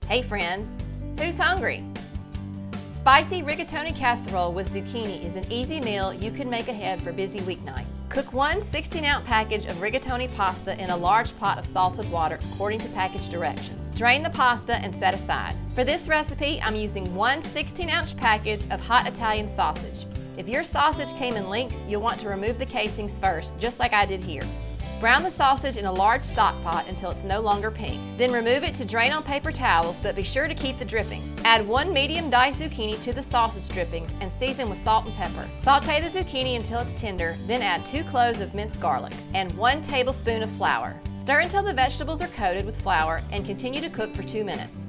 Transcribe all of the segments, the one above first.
Hey friends, who's hungry? Spicy rigatoni casserole with zucchini is an easy meal you can make ahead for busy weeknight. Cook one 16-ounce package of rigatoni pasta in a large pot of salted water according to package directions. Drain the pasta and set aside. For this recipe, I'm using one 16-ounce package of hot Italian sausage. If your sausage came in links, you'll want to remove the casings first, just like I did here. Brown the sausage in a large stock pot until it's no longer pink. Then remove it to drain on paper towels, but be sure to keep the drippings. Add one medium diced zucchini to the sausage drippings and season with salt and pepper. Saute the zucchini until it's tender, then add 2 cloves of minced garlic and 1 tablespoon of flour. Stir until the vegetables are coated with flour and continue to cook for 2 minutes.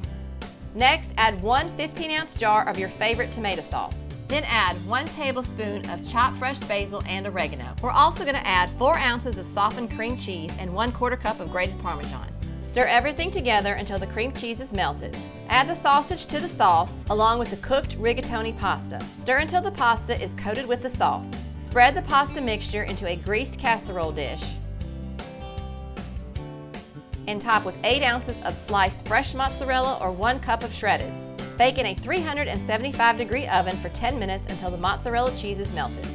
Next, add one 15-ounce jar of your favorite tomato sauce. Then add 1 tablespoon of chopped fresh basil and oregano. We're also going to add 4 ounces of softened cream cheese and 1/4 cup of grated Parmesan. Stir everything together until the cream cheese is melted. Add the sausage to the sauce along with the cooked rigatoni pasta. Stir until the pasta is coated with the sauce. Spread the pasta mixture into a greased casserole dish and top with 8 ounces of sliced fresh mozzarella or 1 cup of shredded. Bake in a 375-degree oven for 10 minutes until the mozzarella cheese is melted.